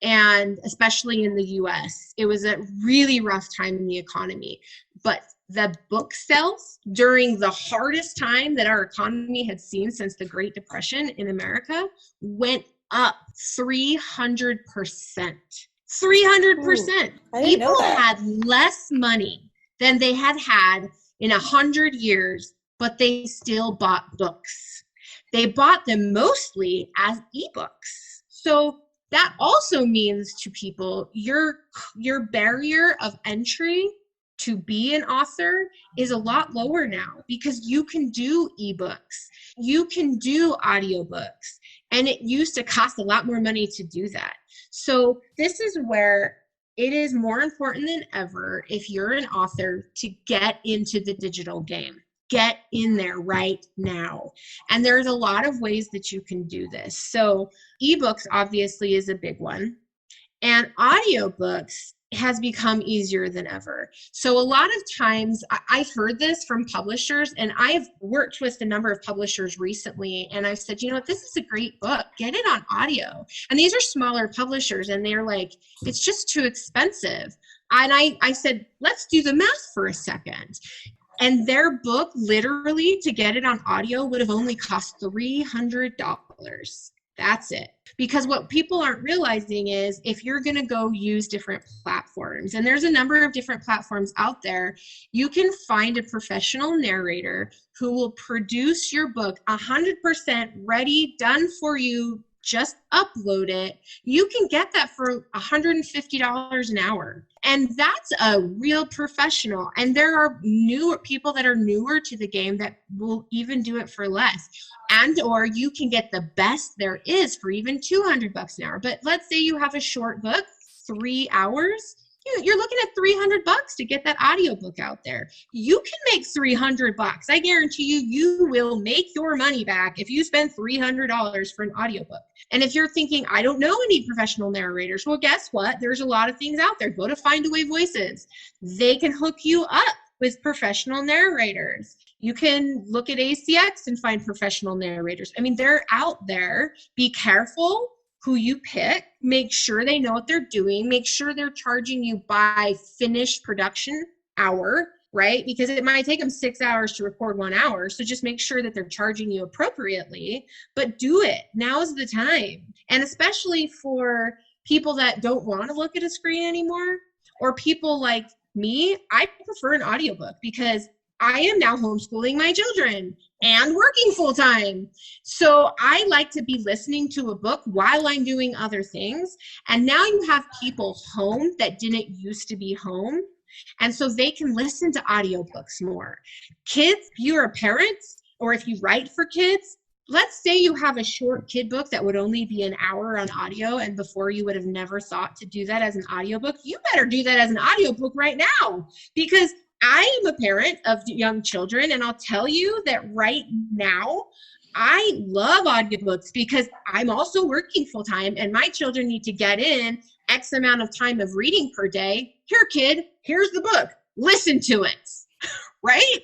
and especially in the US. It was a really rough time in the economy. But the book sales during the hardest time that our economy had seen since the Great Depression in America went up 300%. 300%. I didn't know People that. had less money than they had in 100 years, but they still bought books. They bought them mostly as ebooks. So that also means to people, your barrier of entry to be an author is a lot lower now, because you can do ebooks, you can do audiobooks, and it used to cost a lot more money to do that. So this is where it is more important than ever, if you're an author, to get into the digital game. Get in there right now. And there's a lot of ways that you can do this. So ebooks obviously is a big one, and audiobooks has become easier than ever. So a lot of times I've heard this from publishers, and I've worked with a number of publishers recently, and I've said, you know what, this is a great book, get it on audio. And these are smaller publishers, and they're like, it's just too expensive. And I said, let's do the math for a second. And their book, literally, to get it on audio would have only cost $300. That's it. Because what people aren't realizing is, if you're going to go use different platforms, and there's a number of different platforms out there, you can find a professional narrator who will produce your book 100% ready, done for you. Just upload it. You can get that for $150 an hour. And that's a real professional. And there are newer people that are newer to the game that will even do it for less. And or you can get the best there is for even $200 an hour. But let's say you have a short book, 3 hours. You're looking at $300 to get that audiobook out there. You can make $300. I guarantee you will make your money back if you spend $300 for an audiobook. And if you're thinking, I don't know any professional narrators, well, guess what? There's a lot of things out there. Go to Find Away Voices. They can hook you up with professional narrators. You can look at ACX and find professional narrators. I mean, they're out there. Be careful who you pick. Make sure they know what they're doing. Make sure they're charging you by finished production hour, right? Because it might take them 6 hours to record 1 hour. So just make sure that they're charging you appropriately, but do it. Now's the time. And especially for people that don't want to look at a screen anymore, or people like me, I prefer an audiobook because I am now homeschooling my children and working full time. So I like to be listening to a book while I'm doing other things. And now you have people home that didn't used to be home. And so they can listen to audiobooks more. Kids, if you're a parent, or if you write for kids, let's say you have a short kid book that would only be an hour on audio, and before you would have never thought to do that as an audiobook. You better do that as an audiobook right now, because I am a parent of young children, and I'll tell you that right now, I love audiobooks because I'm also working full time, and my children need to get in X amount of time of reading per day. Here, kid, here's the book. Listen to it, right?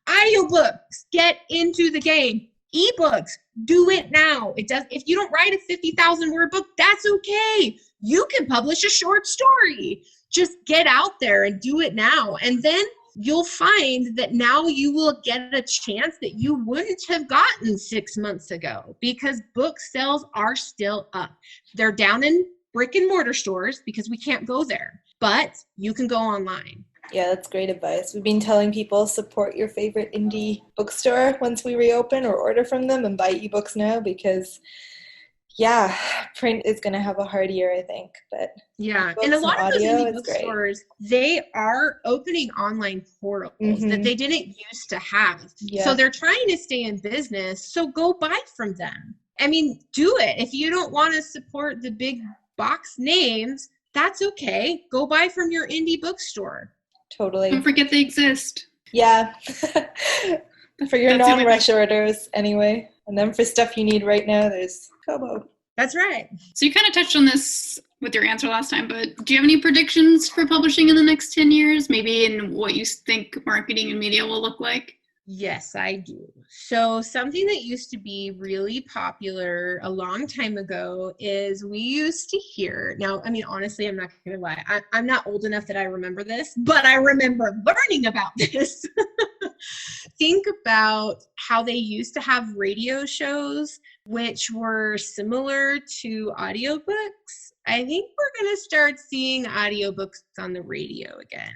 Audiobooks, get into the game. Ebooks, do it now. If you don't write a 50,000 word book, that's okay. You can publish a short story. Just get out there and do it now. And then you'll find that now you will get a chance that you wouldn't have gotten 6 months ago, because book sales are still up. They're down in brick and mortar stores because we can't go there, but you can go online. Yeah, that's great advice. We've been telling people, support your favorite indie bookstore once we reopen, or order from them and buy ebooks now, because Yeah, print is going to have a hard year, I think, but yeah. books And a lot of those audio indie is great. bookstores, they are opening online portals that they didn't used to have. Yeah. So they're trying to stay in business. So go buy from them. I mean, do it. If you don't want to support the big box names, that's okay. Go buy from your indie bookstore. Totally. Don't forget they exist. Yeah. For your That's non-rush orders anyway. And then for stuff you need right now, there's Kobo. That's right. So you kind of touched on this with your answer last time, but do you have any predictions for publishing in the next 10 years? Maybe in what you think marketing and media will look like? Yes, I do. So something that used to be really popular a long time ago is we used to hear, now, I mean, honestly, I'm not going to lie. I'm not old enough that I remember this, but I remember learning about this. Think about how they used to have radio shows, which were similar to audiobooks. I think we're going to start seeing audiobooks on the radio again.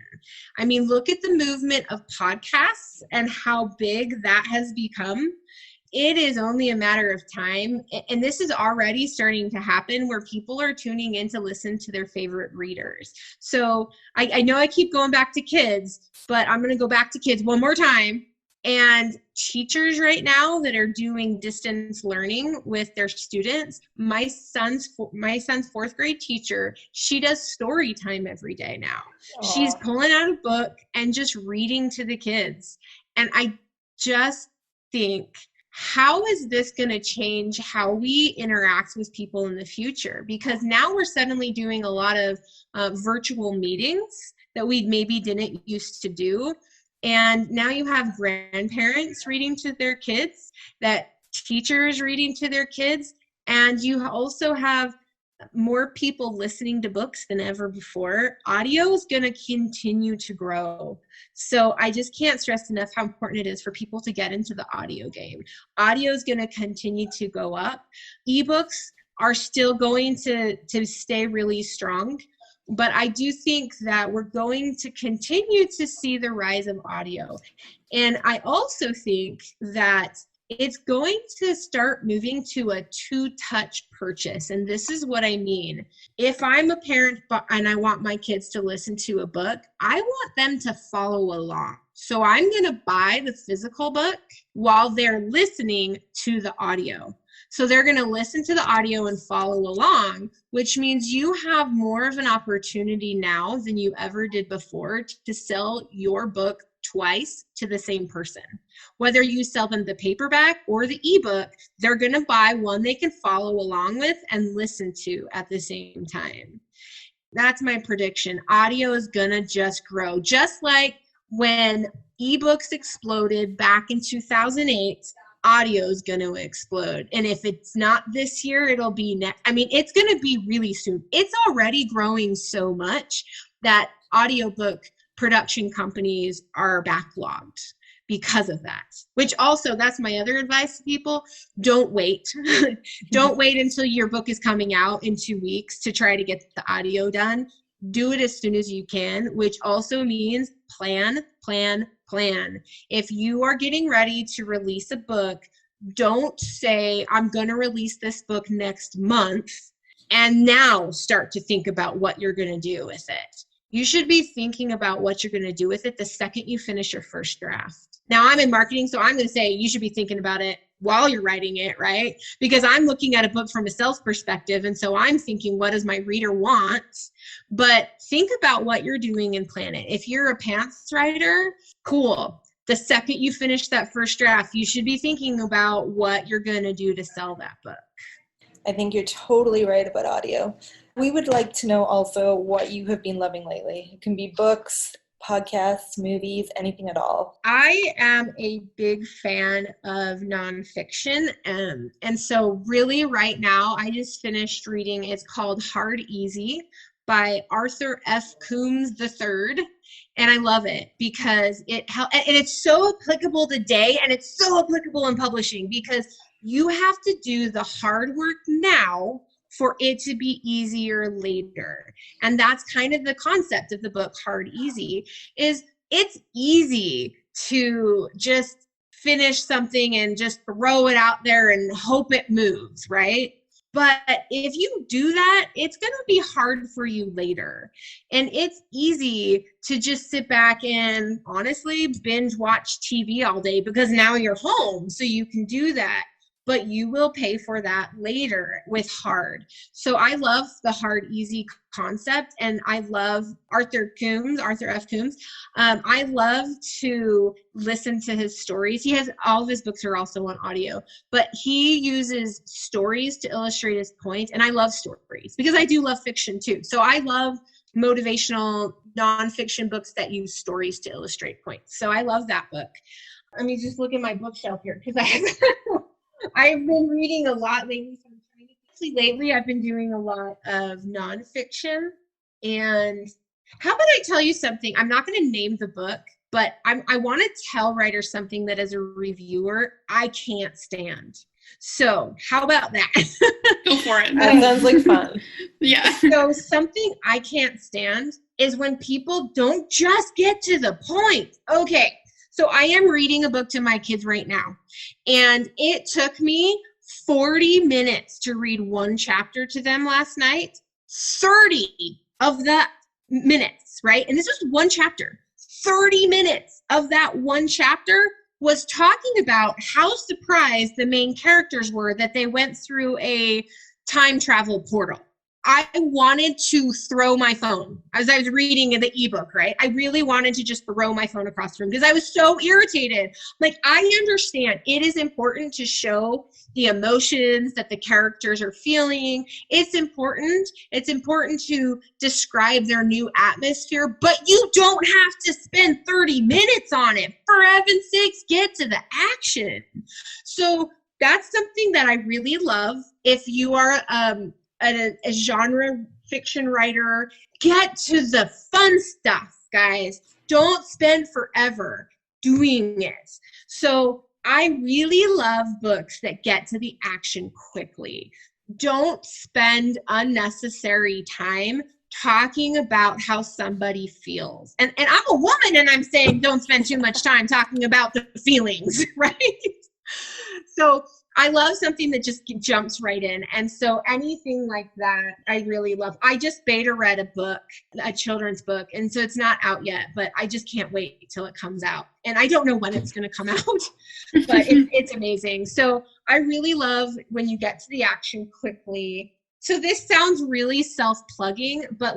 I mean, look at the movement of podcasts and how big that has become. It is only a matter of time. And this is already starting to happen where people are tuning in to listen to their favorite readers. So I know I keep going back to kids, but I'm going to go back to kids one more time. And teachers right now that are doing distance learning with their students, my son's fourth grade teacher, she does story time every day now. Aww. She's pulling out a book and just reading to the kids. And I just think, how is this going to change how we interact with people in the future? Because now we're suddenly doing a lot of virtual meetings that we maybe didn't used to do. And now you have grandparents reading to their kids, that teachers reading to their kids, and you also have more people listening to books than ever before. Audio is going to continue to grow. So I just can't stress enough how important it is for people to get into the audio game. Audio is going to continue to go up. Ebooks are still going to stay really strong. But I do think that we're going to continue to see the rise of audio. And I also think that it's going to start moving to a two-touch purchase. And this is what I mean. If I'm a parent and I want my kids to listen to a book, I want them to follow along. So I'm going to buy the physical book while they're listening to the audio. So they're going to listen to the audio and follow along, which means you have more of an opportunity now than you ever did before to sell your book twice to the same person. Whether you sell them the paperback or the ebook, they're going to buy one they can follow along with and listen to at the same time. That's my prediction. Audio is going to just grow. Just like when ebooks exploded back in 2008, audio is going to explode. And if it's not this year, it'll be next. I mean, it's going to be really soon. It's already growing so much that audiobook production companies are backlogged because of that. Which also, that's my other advice to people. Don't wait. Don't wait until your book is coming out in 2 weeks to try to get the audio done. Do it as soon as you can, which also means plan. If you are getting ready to release a book, don't say, I'm going to release this book next month, and now start to think about what you're going to do with it. You should be thinking about what you're going to do with it the second you finish your first draft. Now, I'm in marketing, so I'm going to say you should be thinking about it while you're writing it, right? Because I'm looking at a book from a sales perspective, and so I'm thinking, what does my reader want? But think about what you're doing and plan it. If you're a pants writer, cool. The second you finish that first draft, you should be thinking about what you're going to do to sell that book. I think you're totally right about audio. We would like to know also what you have been loving lately. It can be books, podcasts, movies, anything at all. I am a big fan of nonfiction. And so really right now, I just finished reading, it's called Hard Easy by Arthur F. Coombs III. And I love it because and it's so applicable today, and it's so applicable in publishing because you have to do the hard work now for it to be easier later. And that's kind of the concept of the book Hard Easy, is it's easy to just finish something and just throw it out there and hope it moves, right? But if you do that, it's going to be hard for you later. And it's easy to just sit back and honestly binge watch TV all day because now you're home, so you can do that. But you will pay for that later with hard. So I love the hard, easy concept. And I love Arthur F. Coombs. I love to listen to his stories. All of his books are also on audio, but he uses stories to illustrate his point. And I love stories because I do love fiction too. So I love motivational nonfiction books that use stories to illustrate points. So I love that book. Let me just look at my bookshelf here because I've been reading a lot lately. Lately, I've been doing a lot of nonfiction. And how about I tell you something? I'm not going to name the book, but I want to tell writers something that as a reviewer, I can't stand. So how about that? Go for it. That sounds like fun. Yeah. So something I can't stand is when people don't just get to the point. Okay. So I am reading a book to my kids right now, and it took me 40 minutes to read one chapter to them last night. 30 of the minutes, right? And this was one chapter. 30 minutes of that one chapter was talking about how surprised the main characters were that they went through a time travel portal. I wanted to throw my phone as I was reading the ebook, right? I really wanted to just throw my phone across the room because I was so irritated. Like, I understand it is important to show the emotions that the characters are feeling. It's important. It's important to describe their new atmosphere, but you don't have to spend 30 minutes on it. For heaven's sakes, get to the action. So that's something that I really love. If you are a genre fiction writer, get to the fun stuff, guys. Don't spend forever doing it. So I really love books that get to the action quickly. Don't spend unnecessary time talking about how somebody feels. And I'm a woman, and I'm saying don't spend too much time talking about the feelings, right? So I love something that just jumps right in. And so anything like that, I really love. I just beta read a book, a children's book. And so it's not out yet, but I just can't wait till it comes out. And I don't know when it's going to come out, but it's amazing. So I really love when you get to the action quickly. So this sounds really self-plugging, but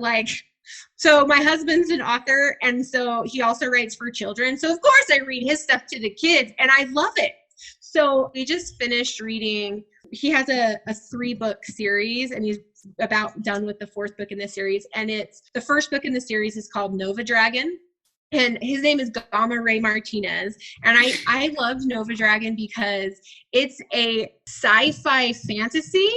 so my husband's an author, and so he also writes for children. So of course I read his stuff to the kids, and I love it. So we just finished reading, he has a 3-book series, and he's about done with the 4th book in the series. And the first book in the series is called Nova Dragon. And his name is Gamma Ray Martinez. And I love Nova Dragon because it's a sci-fi fantasy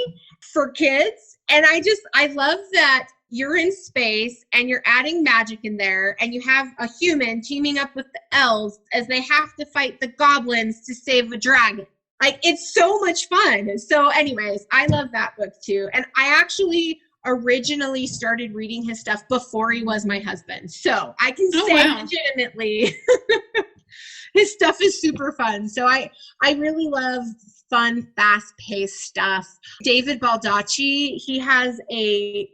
for kids. And I love that you're in space and you're adding magic in there, and you have a human teaming up with the elves as they have to fight the goblins to save a dragon. Like, it's so much fun. So anyways, I love that book too. And I actually originally started reading his stuff before he was my husband. So I can say legitimately his stuff is super fun. So I really love fun, fast-paced stuff. David Baldacci, he has a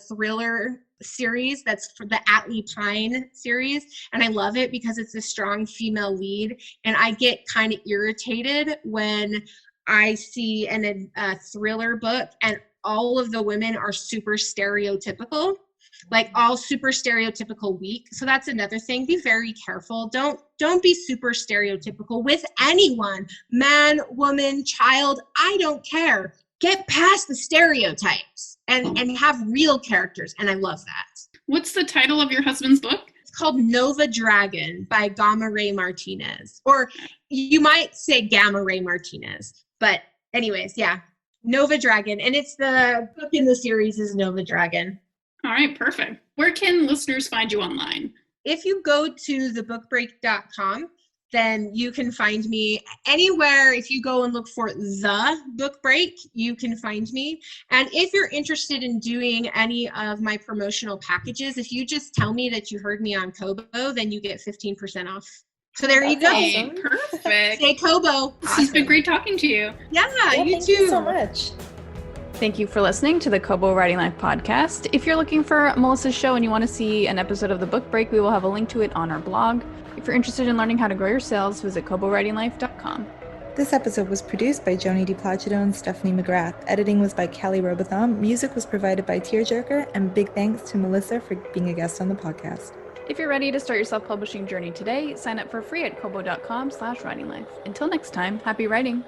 thriller series that's for the Atlee Pine series, and I love it because it's a strong female lead, and I get kind of irritated when I see a thriller book and all of the women are super stereotypical, like all super stereotypical weak. So that's another thing. Be very careful. Don't be super stereotypical with anyone, man, woman, child, I don't care. Get past the stereotypes and have real characters. And I love that. What's the title of your husband's book? It's called Nova Dragon by Gamma Ray Martinez. Or you might say Gamma Ray Martinez. But anyways, yeah, Nova Dragon. And it's the book in the series is Nova Dragon. All right, perfect. Where can listeners find you online? If you go to thebookbreak.com, then you can find me anywhere. If you go and look for The Book Break, you can find me. And if you're interested in doing any of my promotional packages, if you just tell me that you heard me on Kobo, then you get 15% off. So there you go. Awesome. Perfect. Say Kobo. This has been great talking to you. Yeah, you thank too. You so much. Thank you for listening to the Kobo Writing Life podcast. If you're looking for Melissa's show and you want to see an episode of the book break, we will have a link to it on our blog. If you're interested in learning how to grow your sales, visit kobowritinglife.com. This episode was produced by Joni DiPlacido and Stephanie McGrath. Editing was by Kelly Robotham. Music was provided by Tearjerker. And big thanks to Melissa for being a guest on the podcast. If you're ready to start your self-publishing journey today, sign up for free at kobo.com/writinglife. Until next time, happy writing.